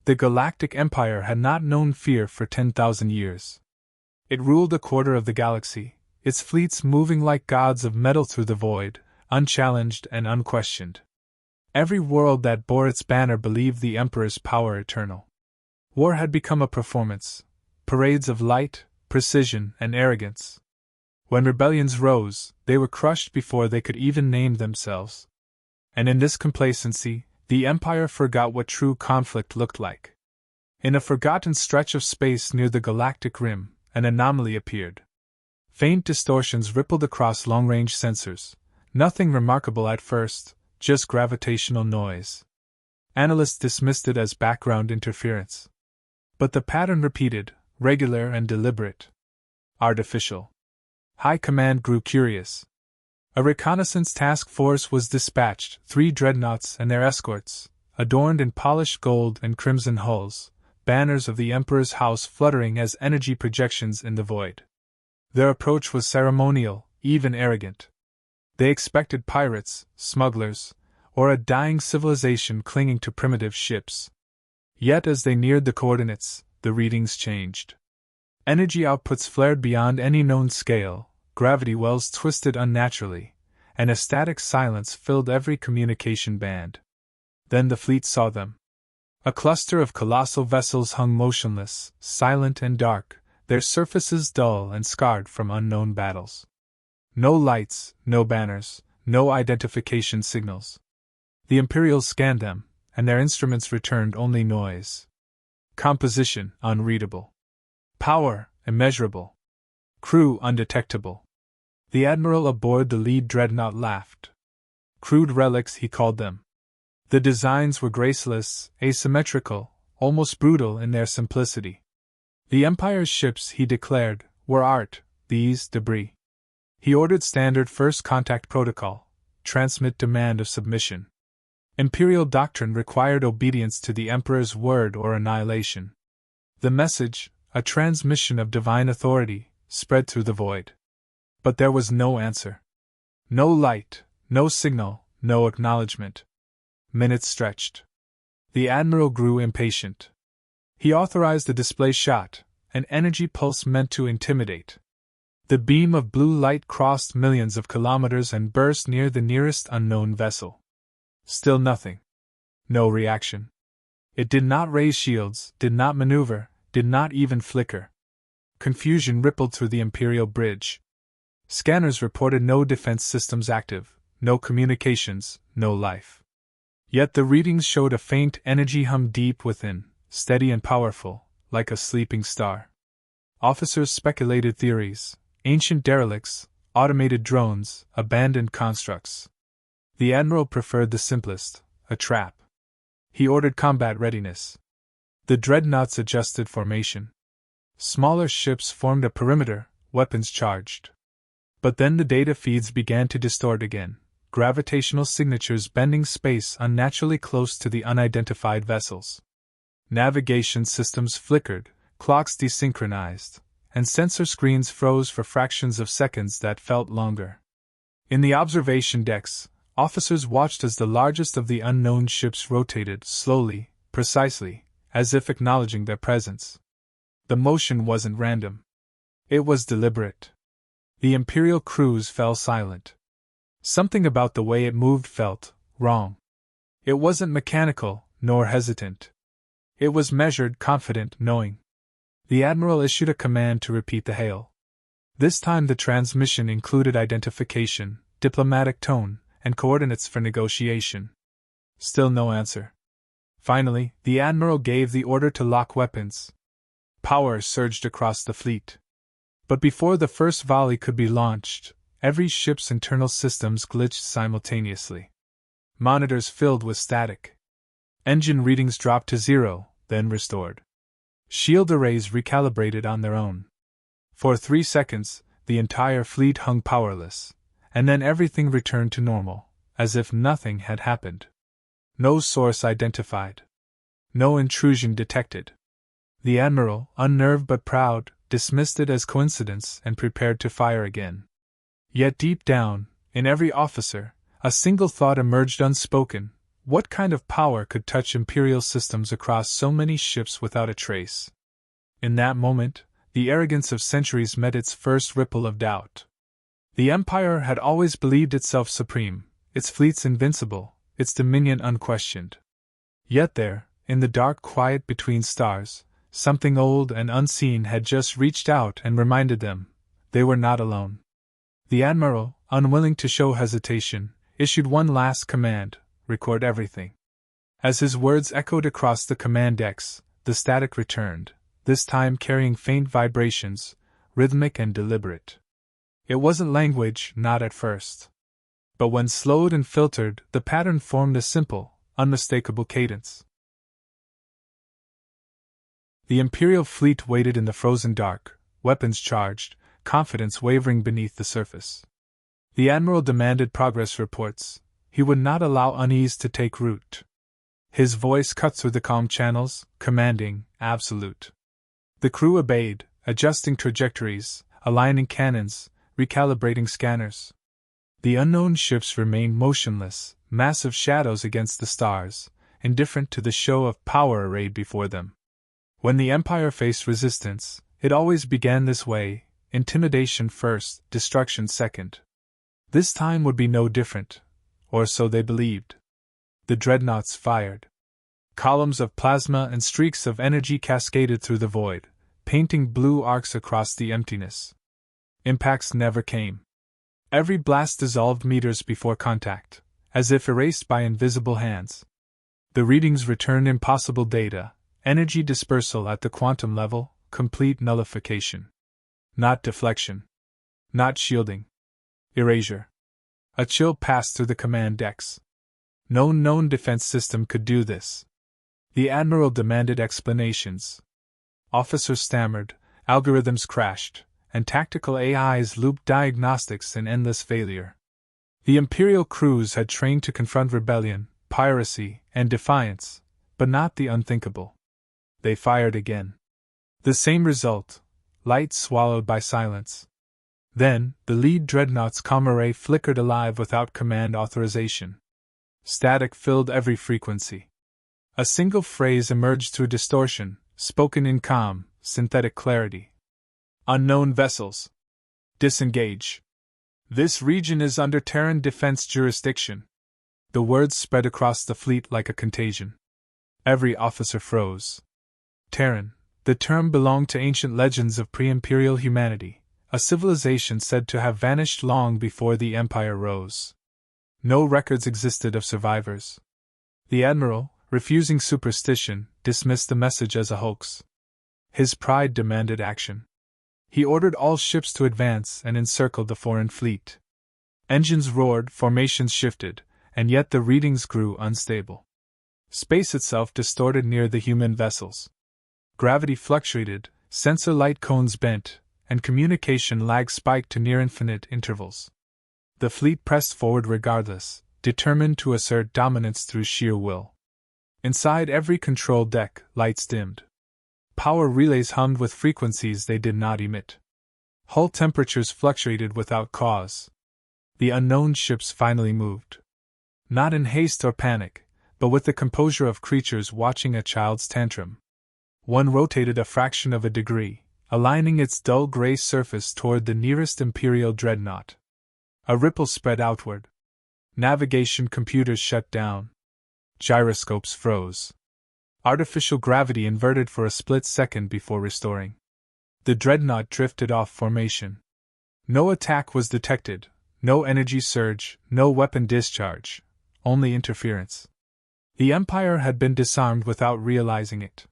The Galactic Empire had not known fear for 10,000 years. It ruled a quarter of the galaxy, its fleets moving like gods of metal through the void, unchallenged and unquestioned. Every world that bore its banner believed the Emperor's power eternal. War had become a performance, parades of light, precision, and arrogance. When rebellions rose, they were crushed before they could even name themselves. And in this complacency, the Empire forgot what true conflict looked like. In a forgotten stretch of space near the galactic rim, an anomaly appeared. Faint distortions rippled across long-range sensors, nothing remarkable at first, just gravitational noise. Analysts dismissed it as background interference. But the pattern repeated, regular and deliberate. Artificial. High Command grew curious. A reconnaissance task force was dispatched, 3 dreadnoughts and their escorts, adorned in polished gold and crimson hulls, banners of the Emperor's house fluttering as energy projections in the void. Their approach was ceremonial, even arrogant. They expected pirates, smugglers, or a dying civilization clinging to primitive ships. Yet as they neared the coordinates, the readings changed. Energy outputs flared beyond any known scale, gravity wells twisted unnaturally, and a static silence filled every communication band. Then the fleet saw them. A cluster of colossal vessels hung motionless, silent and dark, their surfaces dull and scarred from unknown battles. No lights, no banners, no identification signals. The Imperials scanned them, and their instruments returned only noise. Composition unreadable. Power immeasurable. Crew undetectable. The admiral aboard the lead dreadnought laughed. Crude relics, he called them. The designs were graceless, asymmetrical, almost brutal in their simplicity. The Empire's ships, he declared, were art, these debris. He ordered standard first contact protocol, transmit demand of submission. Imperial doctrine required obedience to the Emperor's word or annihilation. The message, a transmission of divine authority, spread through the void. But there was no answer. No light, no signal, no acknowledgement. Minutes stretched. The Admiral grew impatient. He authorized a display shot, an energy pulse meant to intimidate. The beam of blue light crossed millions of kilometers and burst near the nearest unknown vessel. Still nothing. No reaction. It did not raise shields, did not maneuver, did not even flicker. Confusion rippled through the Imperial bridge. Scanners reported no defense systems active, no communications, no life. Yet the readings showed a faint energy hum deep within, steady and powerful, like a sleeping star. Officers speculated theories, ancient derelicts, automated drones, abandoned constructs. The Admiral preferred the simplest, a trap. He ordered combat readiness. The dreadnoughts adjusted formation. Smaller ships formed a perimeter, weapons charged. But then the data feeds began to distort again, gravitational signatures bending space unnaturally close to the unidentified vessels. Navigation systems flickered, clocks desynchronized, and sensor screens froze for fractions of seconds that felt longer. In the observation decks, officers watched as the largest of the unknown ships rotated slowly, precisely, as if acknowledging their presence. The motion wasn't random. It was deliberate. The Imperial crews fell silent. Something about the way it moved felt wrong. It wasn't mechanical, nor hesitant. It was measured, confident, knowing. The Admiral issued a command to repeat the hail. This time the transmission included identification, diplomatic tone, and coordinates for negotiation. Still no answer. Finally, the Admiral gave the order to lock weapons. Power surged across the fleet. But before the first volley could be launched, every ship's internal systems glitched simultaneously. Monitors filled with static. Engine readings dropped to 0, then restored. Shield arrays recalibrated on their own. For 3 seconds, the entire fleet hung powerless, and then everything returned to normal, as if nothing had happened. No source identified. No intrusion detected. The Admiral, unnerved but proud, dismissed it as coincidence and prepared to fire again. Yet deep down, in every officer, a single thought emerged unspoken: What kind of power could touch Imperial systems across so many ships without a trace? In that moment, the arrogance of centuries met its first ripple of doubt. The Empire had always believed itself supreme, its fleets invincible, its dominion unquestioned. Yet there, in the dark quiet between stars, something old and unseen had just reached out and reminded them they were not alone. The Admiral, unwilling to show hesitation, issued one last command: record everything. As his words echoed across the command decks, the static returned, this time carrying faint vibrations, rhythmic and deliberate. It wasn't language, not at first. But when slowed and filtered, the pattern formed a simple, unmistakable cadence. The Imperial fleet waited in the frozen dark, weapons charged, confidence wavering beneath the surface. The Admiral demanded progress reports. He would not allow unease to take root. His voice cut through the calm channels, commanding, absolute. The crew obeyed, adjusting trajectories, aligning cannons, recalibrating scanners. The unknown ships remained motionless, massive shadows against the stars, indifferent to the show of power arrayed before them. When the Empire faced resistance, it always began this way: intimidation first, destruction second. This time would be no different, or so they believed. The dreadnoughts fired. Columns of plasma and streaks of energy cascaded through the void, painting blue arcs across the emptiness. Impacts never came. Every blast dissolved meters before contact, as if erased by invisible hands. The readings returned impossible data: energy dispersal at the quantum level, complete nullification. Not deflection. Not shielding. Erasure. A chill passed through the command decks. No known defense system could do this. The Admiral demanded explanations. Officers stammered, algorithms crashed, and tactical AIs looped diagnostics in endless failure. The Imperial crews had trained to confront rebellion, piracy, and defiance, but not the unthinkable. They fired again. The same result: light swallowed by silence. Then, the lead dreadnought's comm array flickered alive without command authorization. Static filled every frequency. A single phrase emerged through distortion, spoken in calm, synthetic clarity. Unknown vessels. Disengage. This region is under Terran defense jurisdiction. The words spread across the fleet like a contagion. Every officer froze. Terran, the term belonged to ancient legends of pre-imperial humanity, a civilization said to have vanished long before the Empire rose. No records existed of survivors. The Admiral, refusing superstition, dismissed the message as a hoax. His pride demanded action. He ordered all ships to advance and encircle the foreign fleet. Engines roared, formations shifted, and yet the readings grew unstable. Space itself distorted near the human vessels. Gravity fluctuated, sensor light cones bent, and communication lag spiked to near-infinite intervals. The fleet pressed forward regardless, determined to assert dominance through sheer will. Inside every control deck, lights dimmed. Power relays hummed with frequencies they did not emit. Hull temperatures fluctuated without cause. The unknown ships finally moved. Not in haste or panic, but with the composure of creatures watching a child's tantrum. One rotated a fraction of a degree, aligning its dull gray surface toward the nearest Imperial dreadnought. A ripple spread outward. Navigation computers shut down. Gyroscopes froze. Artificial gravity inverted for a split second before restoring. The dreadnought drifted off formation. No attack was detected, no energy surge, no weapon discharge, only interference. The Empire had been disarmed without realizing it.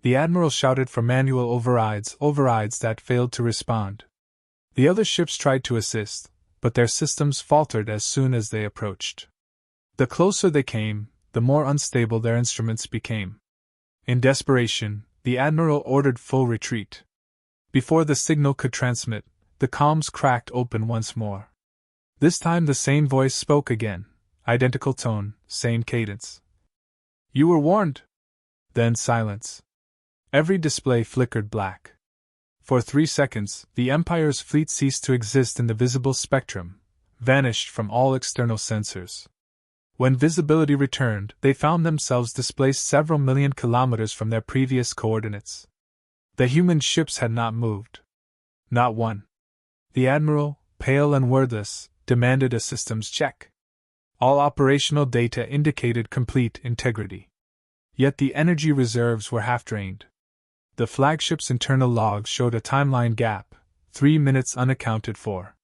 The Admiral shouted for manual overrides that failed to respond. The other ships tried to assist, but their systems faltered as soon as they approached. The closer they came, the more unstable their instruments became. In desperation, the Admiral ordered full retreat. Before the signal could transmit, the comms cracked open once more. This time the same voice spoke again, identical tone, same cadence. "You were warned." Then silence. Every display flickered black. For 3 seconds, the Empire's fleet ceased to exist in the visible spectrum, vanished from all external sensors. When visibility returned, they found themselves displaced several million kilometers from their previous coordinates. The human ships had not moved. Not one. The admiral, pale and wordless, demanded a systems check. All operational data indicated complete integrity. Yet the energy reserves were half drained. The flagship's internal logs showed a timeline gap, 3 minutes unaccounted for.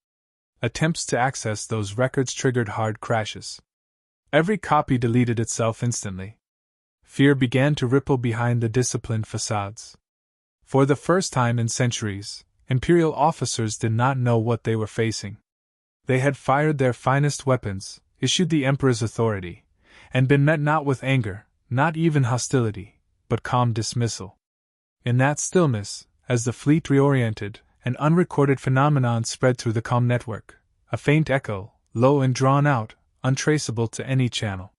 Attempts to access those records triggered hard crashes. Every copy deleted itself instantly. Fear began to ripple behind the disciplined facades. For the first time in centuries, Imperial officers did not know what they were facing. They had fired their finest weapons, issued the Emperor's authority, and been met not with anger, not even hostility, but calm dismissal. In that stillness, as the fleet reoriented, an unrecorded phenomenon spread through the comm network, a faint echo, low and drawn out, untraceable to any channel.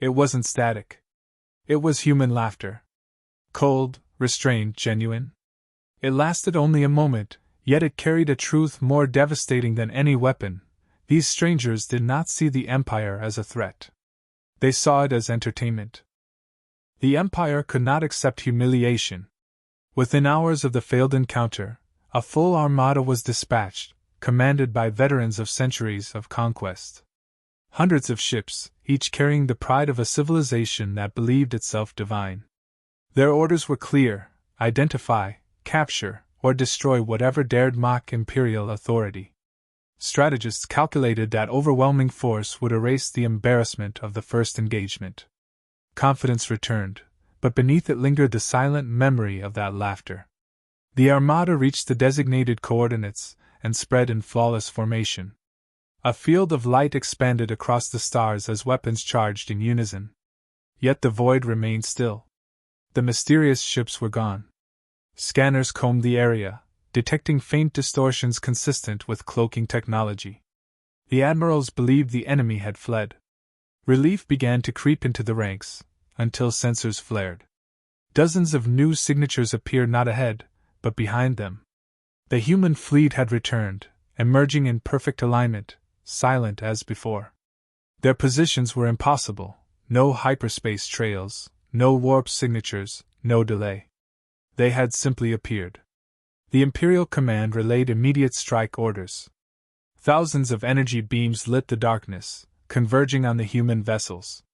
It wasn't static. It was human laughter. Cold, restrained, genuine. It lasted only a moment, yet it carried a truth more devastating than any weapon. These strangers did not see the Empire as a threat. They saw it as entertainment. The Empire could not accept humiliation. Within hours of the failed encounter, a full armada was dispatched, commanded by veterans of centuries of conquest. Hundreds of ships, each carrying the pride of a civilization that believed itself divine. Their orders were clear: identify, capture, or destroy whatever dared mock imperial authority. Strategists calculated that overwhelming force would erase the embarrassment of the first engagement. Confidence returned, but beneath it lingered the silent memory of that laughter. The armada reached the designated coordinates and spread in flawless formation. A field of light expanded across the stars as weapons charged in unison. Yet the void remained still. The mysterious ships were gone. Scanners combed the area, detecting faint distortions consistent with cloaking technology. The admirals believed the enemy had fled. Relief began to creep into the ranks, until sensors flared. Dozens of new signatures appeared not ahead, but behind them. The human fleet had returned, emerging in perfect alignment, silent as before. Their positions were impossible: no hyperspace trails, no warp signatures, no delay. They had simply appeared. The Imperial Command relayed immediate strike orders. Thousands of energy beams lit the darkness, converging on the human vessels.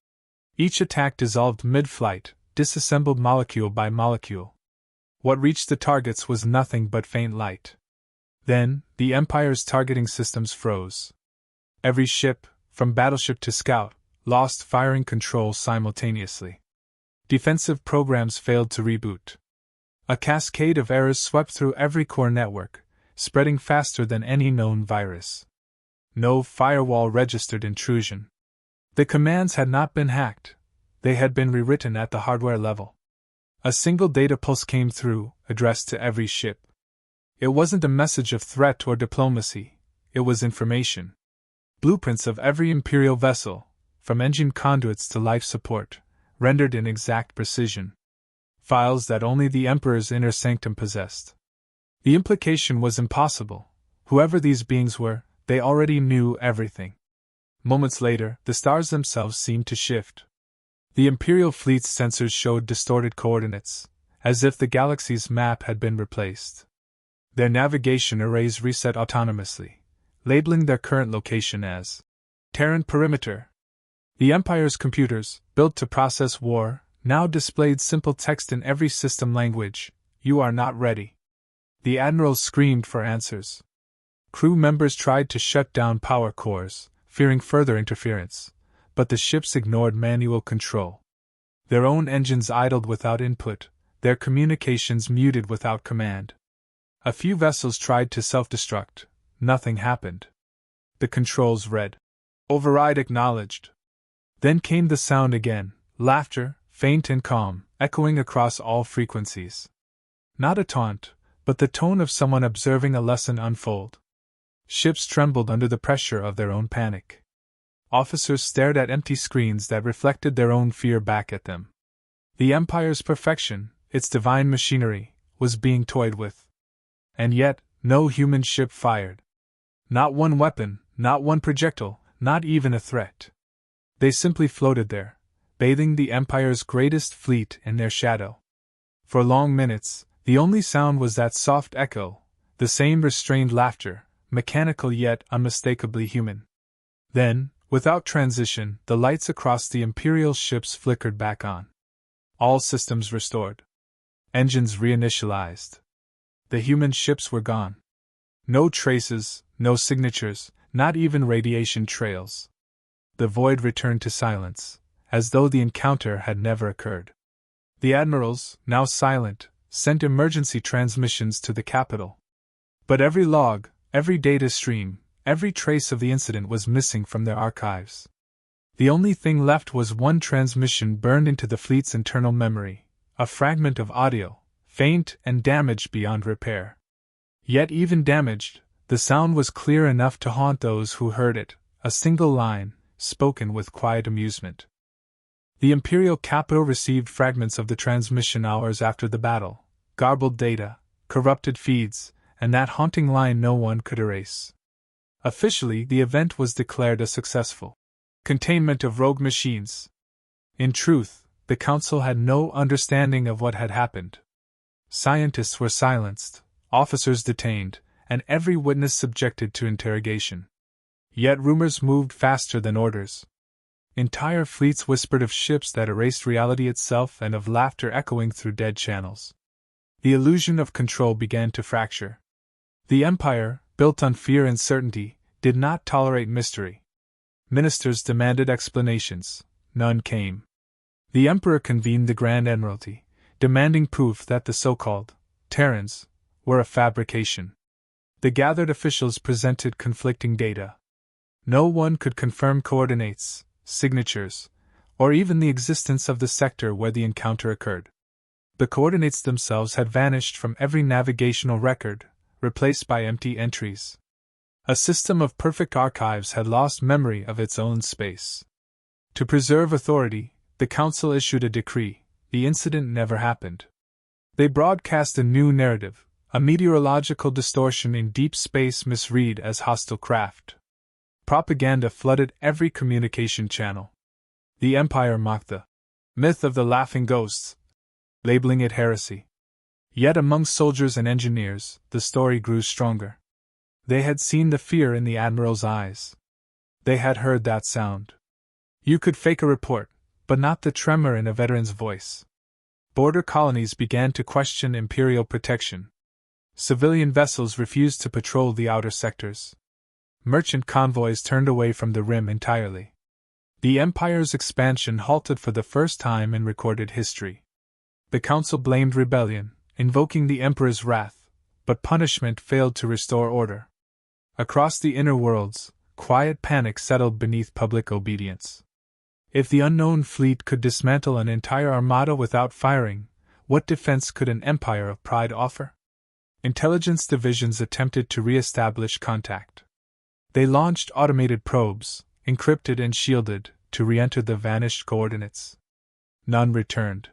Each attack dissolved mid-flight, disassembled molecule by molecule. What reached the targets was nothing but faint light. Then, the Empire's targeting systems froze. Every ship, from battleship to scout, lost firing control simultaneously. Defensive programs failed to reboot. A cascade of errors swept through every core network, spreading faster than any known virus. No firewall registered intrusion. The commands had not been hacked, they had been rewritten at the hardware level. A single data pulse came through, addressed to every ship. It wasn't a message of threat or diplomacy, it was information. Blueprints of every Imperial vessel, from engine conduits to life support, rendered in exact precision. Files that only the Emperor's inner sanctum possessed. The implication was impossible. Whoever these beings were, they already knew everything. Moments later, the stars themselves seemed to shift. The Imperial fleet's sensors showed distorted coordinates, as if the galaxy's map had been replaced. Their navigation arrays reset autonomously, labeling their current location as Terran Perimeter. The Empire's computers, built to process war, now displayed simple text in every system language: "You are not ready." The admirals screamed for answers. Crew members tried to shut down power cores, fearing further interference, but the ships ignored manual control. Their own engines idled without input, their communications muted without command. A few vessels tried to self-destruct. Nothing happened. The controls read, "Override acknowledged." Then came the sound again, laughter, faint and calm, echoing across all frequencies. Not a taunt, but the tone of someone observing a lesson unfold. Ships trembled under the pressure of their own panic. Officers stared at empty screens that reflected their own fear back at them. The Empire's perfection, its divine machinery, was being toyed with. And yet, no human ship fired. Not one weapon, not one projectile, not even a threat. They simply floated there, bathing the Empire's greatest fleet in their shadow. For long minutes, the only sound was that soft echo, the same restrained laughter, mechanical yet unmistakably human. Then, without transition, the lights across the Imperial ships flickered back on. All systems restored. Engines reinitialized. The human ships were gone. No traces, no signatures, not even radiation trails. The void returned to silence, as though the encounter had never occurred. The admirals, now silent, sent emergency transmissions to the capital. But every log, every data stream, every trace of the incident was missing from their archives. The only thing left was one transmission burned into the fleet's internal memory, a fragment of audio, faint and damaged beyond repair. Yet even damaged, the sound was clear enough to haunt those who heard it, a single line, spoken with quiet amusement. The Imperial capital received fragments of the transmission hours after the battle, garbled data, corrupted feeds, and that haunting line no one could erase. Officially, the event was declared a successful containment of rogue machines. In truth, the Council had no understanding of what had happened. Scientists were silenced, officers detained, and every witness subjected to interrogation. Yet rumors moved faster than orders. Entire fleets whispered of ships that erased reality itself and of laughter echoing through dead channels. The illusion of control began to fracture. The Empire, built on fear and certainty, did not tolerate mystery. Ministers demanded explanations. None came. The Emperor convened the Grand Admiralty, demanding proof that the so-called Terrans were a fabrication. The gathered officials presented conflicting data. No one could confirm coordinates, signatures, or even the existence of the sector where the encounter occurred. The coordinates themselves had vanished from every navigational record, replaced by empty entries. A system of perfect archives had lost memory of its own space. To preserve authority, the Council issued a decree: the incident never happened. They broadcast a new narrative, a meteorological distortion in deep space misread as hostile craft. Propaganda flooded every communication channel. The Empire mocked the myth of the laughing ghosts, labeling it heresy. Yet among soldiers and engineers, the story grew stronger. They had seen the fear in the Admiral's eyes. They had heard that sound. You could fake a report, but not the tremor in a veteran's voice. Border colonies began to question Imperial protection. Civilian vessels refused to patrol the outer sectors. Merchant convoys turned away from the rim entirely. The Empire's expansion halted for the first time in recorded history. The Council blamed rebellion, invoking the Emperor's wrath, but punishment failed to restore order. Across the inner worlds, quiet panic settled beneath public obedience. If the unknown fleet could dismantle an entire armada without firing, what defense could an empire of pride offer? Intelligence divisions attempted to re-establish contact. They launched automated probes, encrypted and shielded, to re-enter the vanished coordinates. None returned.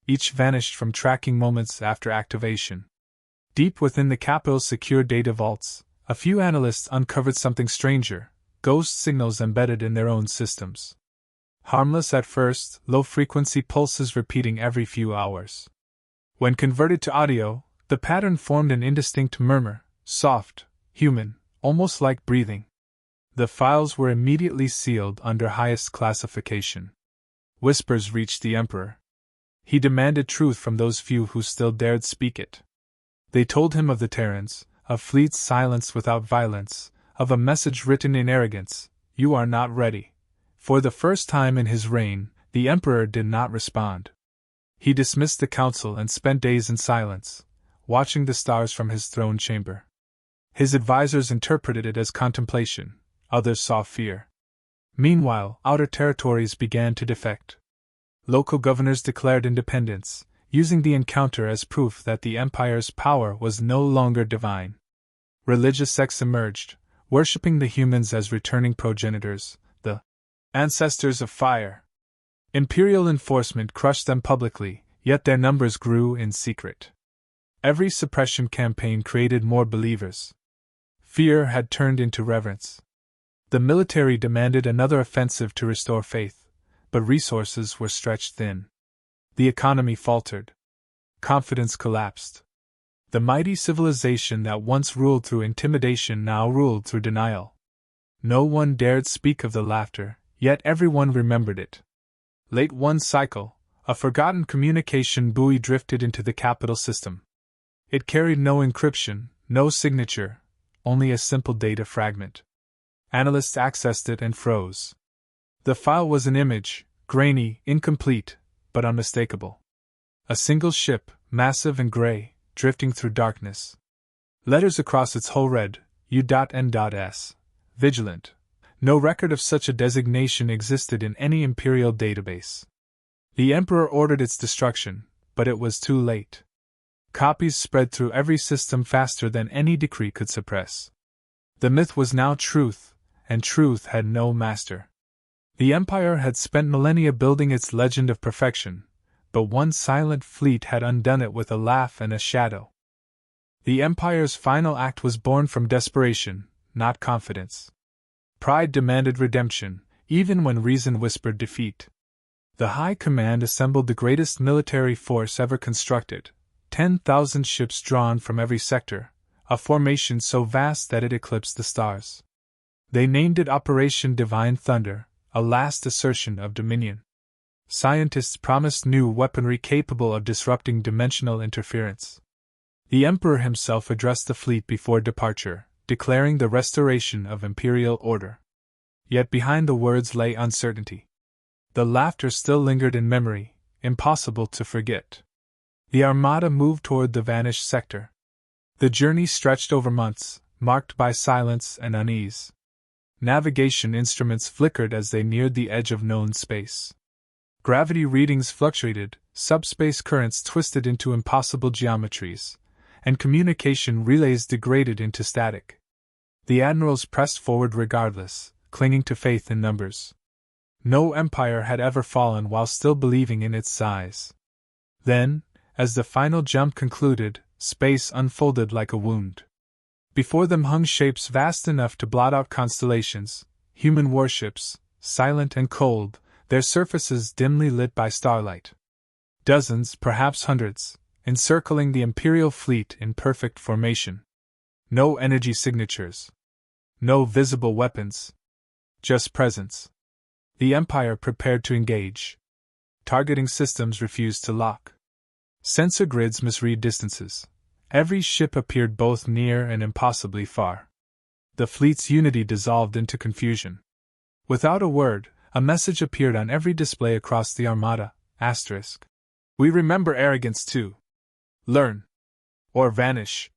Each vanished from tracking moments after activation. Deep within the capital's secure data vaults, a few analysts uncovered something stranger: ghost signals embedded in their own systems. Harmless at first, low-frequency pulses repeating every few hours. When converted to audio, the pattern formed an indistinct murmur, soft, human, almost like breathing. The files were immediately sealed under highest classification. Whispers reached the Emperor. He demanded truth from those few who still dared speak it. They told him of the Terrans, of fleets silenced without violence, of a message written in arrogance: "You are not ready." For the first time in his reign, the Emperor did not respond. He dismissed the Council and spent days in silence, watching the stars from his throne chamber. His advisors interpreted it as contemplation, others saw fear. Meanwhile, outer territories began to defect. Local governors declared independence, using the encounter as proof that the Empire's power was no longer divine. Religious sects emerged, worshipping the humans as returning progenitors, the ancestors of fire. Imperial enforcement crushed them publicly, yet their numbers grew in secret. Every suppression campaign created more believers. Fear had turned into reverence. The military demanded another offensive to restore faith, but resources were stretched thin. The economy faltered. Confidence collapsed. The mighty civilization that once ruled through intimidation now ruled through denial. No one dared speak of the laughter, yet everyone remembered it. Late one cycle, a forgotten communication buoy drifted into the capital system. It carried no encryption, no signature, only a simple data fragment. Analysts accessed it and froze. The file was an image, grainy, incomplete, but unmistakable. A single ship, massive and gray, drifting through darkness. Letters across its hull read, U.N.S. Vigilant. No record of such a designation existed in any imperial database. The Emperor ordered its destruction, but it was too late. Copies spread through every system faster than any decree could suppress. The myth was now truth, and truth had no master. The Empire had spent millennia building its legend of perfection, but one silent fleet had undone it with a laugh and a shadow. The Empire's final act was born from desperation, not confidence. Pride demanded redemption, even when reason whispered defeat. The High Command assembled the greatest military force ever constructed, 10,000 ships drawn from every sector, a formation so vast that it eclipsed the stars. They named it Operation Divine Thunder, a last assertion of dominion. Scientists promised new weaponry capable of disrupting dimensional interference. The Emperor himself addressed the fleet before departure, declaring the restoration of imperial order. Yet behind the words lay uncertainty. The laughter still lingered in memory, impossible to forget. The Armada moved toward the vanished sector. The journey stretched over months, marked by silence and unease. Navigation instruments flickered as they neared the edge of known space. Gravity readings fluctuated, subspace currents twisted into impossible geometries, and communication relays degraded into static. The admirals pressed forward regardless, clinging to faith in numbers. No empire had ever fallen while still believing in its size. Then, as the final jump concluded, space unfolded like a wound. Before them hung shapes vast enough to blot out constellations, human warships, silent and cold, their surfaces dimly lit by starlight. Dozens, perhaps hundreds, encircling the Imperial fleet in perfect formation. No energy signatures. No visible weapons. Just presence. The Empire prepared to engage. Targeting systems refused to lock. Sensor grids misread distances. Every ship appeared both near and impossibly far. The fleet's unity dissolved into confusion. Without a word, a message appeared on every display across the Armada, *. We remember arrogance too. Learn. Or vanish.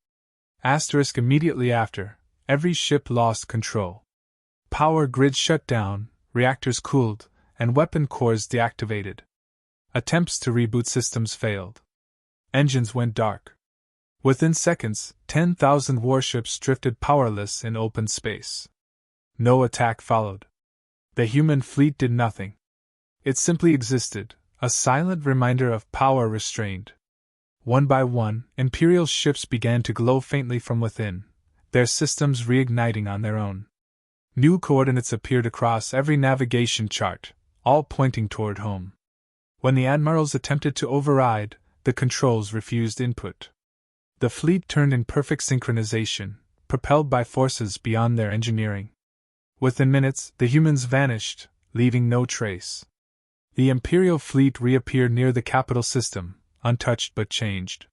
* immediately after, every ship lost control. Power grids shut down, reactors cooled, and weapon cores deactivated. Attempts to reboot systems failed. Engines went dark. Within seconds, 10,000 warships drifted powerless in open space. No attack followed. The human fleet did nothing. It simply existed, a silent reminder of power restrained. One by one, Imperial ships began to glow faintly from within, their systems reigniting on their own. New coordinates appeared across every navigation chart, all pointing toward home. When the admirals attempted to override, the controls refused input. The fleet turned in perfect synchronization, propelled by forces beyond their engineering. Within minutes, the humans vanished, leaving no trace. The Imperial fleet reappeared near the capital system, untouched but changed.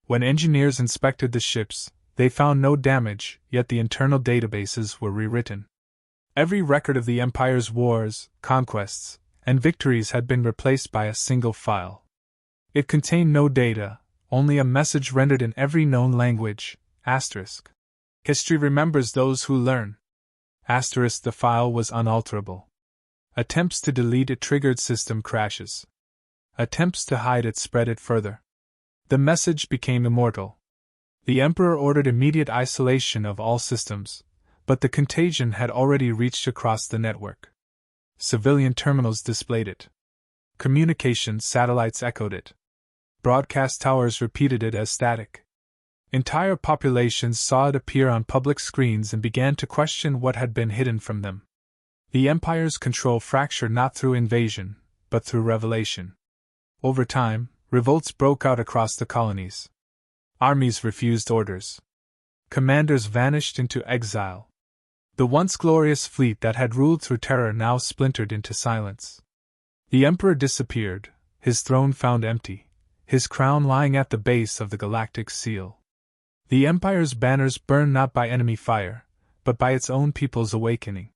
When engineers inspected the ships, they found no damage, yet the internal databases were rewritten. Every record of the Empire's wars, conquests, and victories had been replaced by a single file. It contained no data, only a message rendered in every known language, *. History remembers those who learn. * The file was unalterable. Attempts to delete it triggered system crashes. Attempts to hide it spread it further. The message became immortal. The Emperor ordered immediate isolation of all systems, but the contagion had already reached across the network. Civilian terminals displayed it. Communications satellites echoed it. Broadcast towers repeated it as static. Entire populations saw it appear on public screens and began to question what had been hidden from them. The Empire's control fractured not through invasion, but through revelation. Over time, revolts broke out across the colonies. Armies refused orders. Commanders vanished into exile. The once glorious fleet that had ruled through terror now splintered into silence. The Emperor disappeared, his throne found empty, his crown lying at the base of the Galactic seal. The Empire's banners burned not by enemy fire, but by its own people's awakening.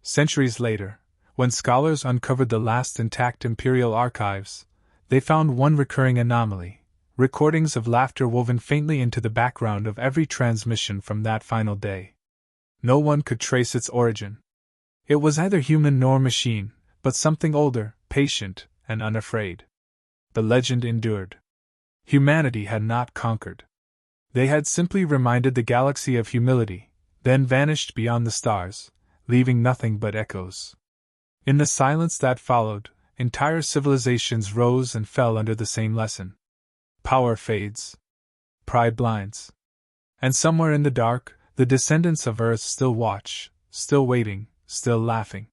Centuries later, when scholars uncovered the last intact Imperial archives, they found one recurring anomaly: recordings of laughter woven faintly into the background of every transmission from that final day. No one could trace its origin. It was neither human nor machine, but something older, patient, and unafraid. The legend endured. Humanity had not conquered. They had simply reminded the galaxy of humility, then vanished beyond the stars, leaving nothing but echoes. In the silence that followed, entire civilizations rose and fell under the same lesson. Power fades. Pride blinds. And somewhere in the dark, the descendants of Earth still watch, still waiting, still laughing.